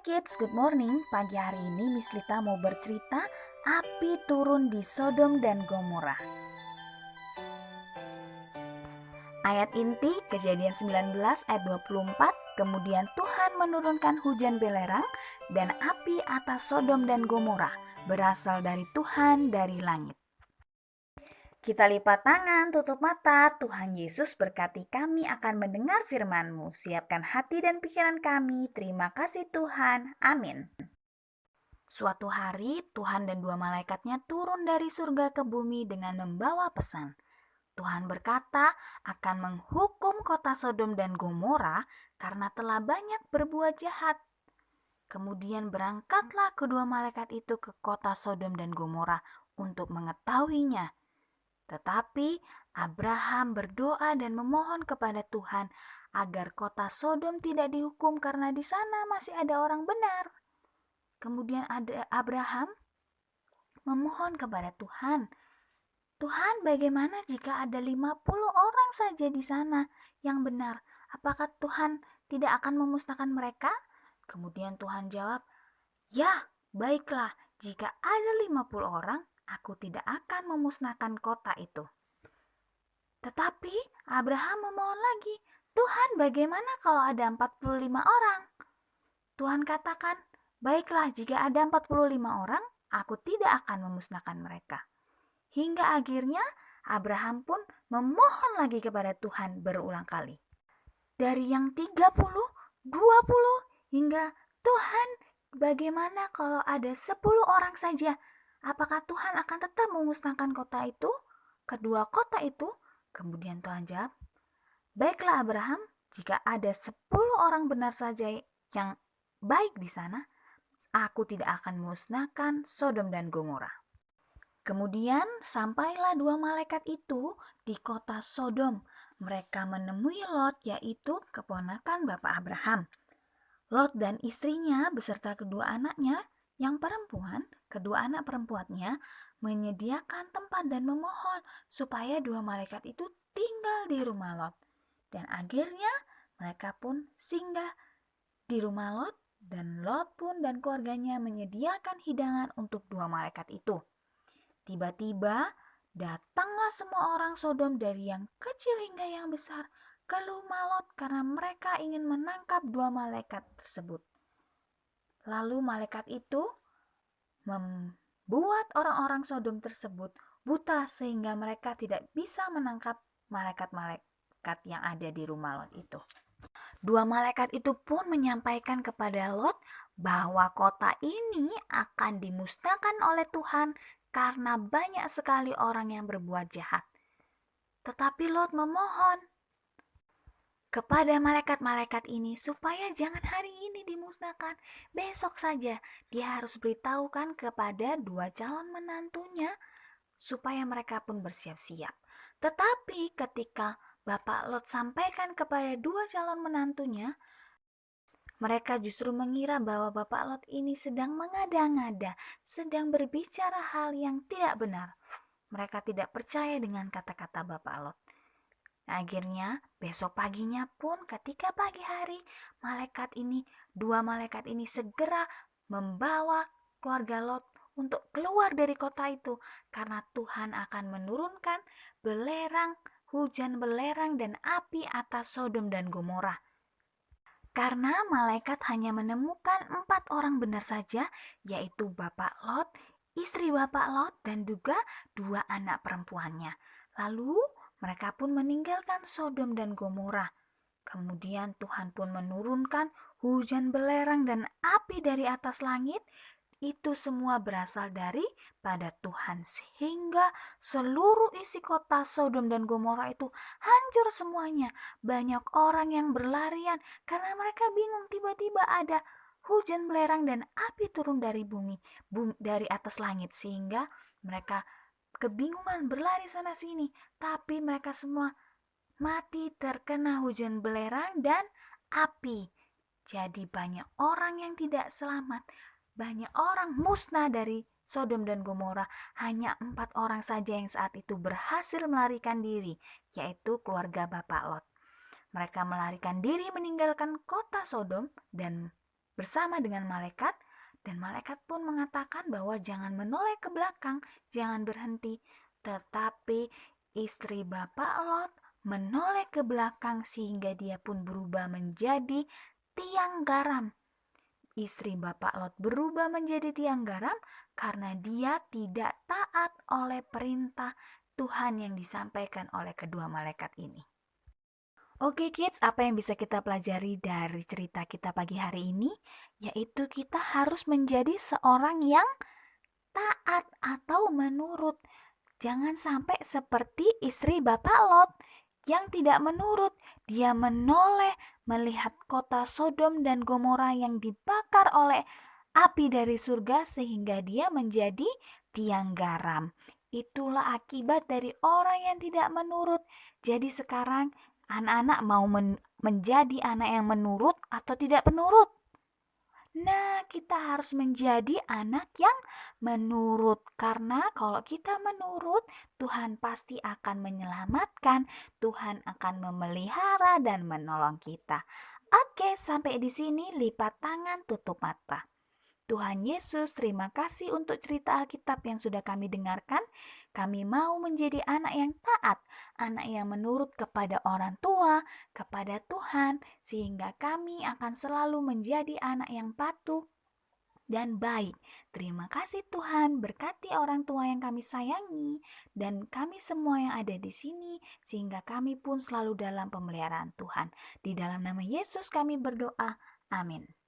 Kids, good morning. Pagi hari ini Miss Lita mau bercerita api turun di Sodom dan Gomora. Ayat inti Kejadian 19 ayat 24, kemudian Tuhan menurunkan hujan belerang dan api atas Sodom dan Gomora berasal dari Tuhan dari langit. Kita lipat tangan, tutup mata. Tuhan Yesus berkati kami akan mendengar firman-Mu. Siapkan hati dan pikiran kami. Terima kasih Tuhan. Amin. Suatu hari, Tuhan dan dua malaikatnya turun dari surga ke bumi dengan membawa pesan. Tuhan berkata akan menghukum kota Sodom dan Gomora karena telah banyak berbuat jahat. Kemudian berangkatlah kedua malaikat itu ke kota Sodom dan Gomora untuk mengetahuinya. Tetapi Abraham berdoa dan memohon kepada Tuhan agar kota Sodom tidak dihukum karena di sana masih ada orang benar. Kemudian Abraham memohon kepada Tuhan, Tuhan, bagaimana jika ada 50 orang saja di sana yang benar? Apakah Tuhan tidak akan memusnahkan mereka? Kemudian Tuhan jawab, ya, baiklah, jika ada 50 orang, aku tidak akan memusnahkan kota itu. Tetapi Abraham memohon lagi, Tuhan, bagaimana kalau ada 45 orang? Tuhan katakan, baiklah, jika ada 45 orang, aku tidak akan memusnahkan mereka. Hingga akhirnya Abraham pun memohon lagi kepada Tuhan berulang kali. Dari yang 30, 20, hingga Tuhan, bagaimana kalau ada 10 orang saja? Apakah Tuhan akan tetap memusnahkan kota itu? Kedua kota itu? Kemudian Tuhan jawab, baiklah Abraham, jika ada 10 orang benar saja yang baik di sana, aku tidak akan memusnahkan Sodom dan Gomora. Kemudian sampailah dua malaikat itu di kota Sodom. Mereka menemui Lot, yaitu keponakan Bapak Abraham. Lot dan istrinya beserta kedua anaknya yang perempuan, kedua anak perempuannya menyediakan tempat dan memohon supaya dua malaikat itu tinggal di rumah Lot. Dan akhirnya mereka pun singgah di rumah Lot, dan Lot pun dan keluarganya menyediakan hidangan untuk dua malaikat itu. Tiba-tiba datanglah semua orang Sodom dari yang kecil hingga yang besar ke rumah Lot karena mereka ingin menangkap dua malaikat tersebut. Lalu malaikat itu membuat orang-orang Sodom tersebut buta sehingga mereka tidak bisa menangkap malaikat-malaikat yang ada di rumah Lot itu. Dua malaikat itu pun menyampaikan kepada Lot bahwa kota ini akan dimusnahkan oleh Tuhan karena banyak sekali orang yang berbuat jahat. Tetapi Lot memohon kepada malaikat-malaikat ini supaya jangan hari ini dimusnahkan, besok saja. Dia harus beritahukan kepada dua calon menantunya supaya mereka pun bersiap-siap. Tetapi ketika Bapak Lot sampaikan kepada dua calon menantunya, mereka justru mengira bahwa Bapak Lot ini sedang mengada-ngada, sedang berbicara hal yang tidak benar. Mereka tidak percaya dengan kata-kata Bapak Lot. Akhirnya besok paginya pun ketika pagi hari dua malaikat ini segera membawa keluarga Lot untuk keluar dari kota itu karena Tuhan akan menurunkan hujan belerang dan api atas Sodom dan Gomora. Karena malaikat hanya menemukan 4 orang benar saja, yaitu Bapak Lot, istri Bapak Lot, dan juga 2 anak perempuannya. Lalu mereka pun meninggalkan Sodom dan Gomora. Kemudian Tuhan pun menurunkan hujan belerang dan api dari atas langit. Itu semua berasal pada Tuhan, sehingga seluruh isi kota Sodom dan Gomora itu hancur semuanya. Banyak orang yang berlarian karena mereka bingung, tiba-tiba ada hujan belerang dan api turun dari dari atas langit, sehingga mereka kebingungan berlari sana sini, tapi mereka semua mati terkena hujan belerang dan api. Jadi banyak orang yang tidak selamat, banyak orang musnah dari Sodom dan Gomora. Hanya 4 orang saja yang saat itu berhasil melarikan diri, yaitu keluarga Bapak Lot. Mereka melarikan diri meninggalkan kota Sodom dan bersama dengan malaikat, dan malaikat pun mengatakan bahwa jangan menoleh ke belakang, jangan berhenti. Tetapi istri Bapak Lot menoleh ke belakang sehingga dia pun berubah menjadi tiang garam. Istri Bapak Lot berubah menjadi tiang garam karena dia tidak taat oleh perintah Tuhan yang disampaikan oleh kedua malaikat ini. Oke kids, apa yang bisa kita pelajari dari cerita kita pagi hari ini? Yaitu kita harus menjadi seorang yang taat atau menurut. Jangan sampai seperti istri Bapak Lot yang tidak menurut. Dia menoleh melihat kota Sodom dan Gomora yang dibakar oleh api dari surga sehingga dia menjadi tiang garam. Itulah akibat dari orang yang tidak menurut. Jadi sekarang anak-anak mau menjadi anak yang menurut atau tidak menurut? Nah, kita harus menjadi anak yang menurut, karena kalau kita menurut, Tuhan pasti akan menyelamatkan, Tuhan akan memelihara dan menolong kita. Oke, sampai di sini lipat tangan, tutup mata. Tuhan Yesus, terima kasih untuk cerita Alkitab yang sudah kami dengarkan. Kami mau menjadi anak yang taat, anak yang menurut kepada orang tua, kepada Tuhan, sehingga kami akan selalu menjadi anak yang patuh dan baik. Terima kasih Tuhan, berkati orang tua yang kami sayangi dan kami semua yang ada di sini, sehingga kami pun selalu dalam pemeliharaan Tuhan. Di dalam nama Yesus kami berdoa. Amin.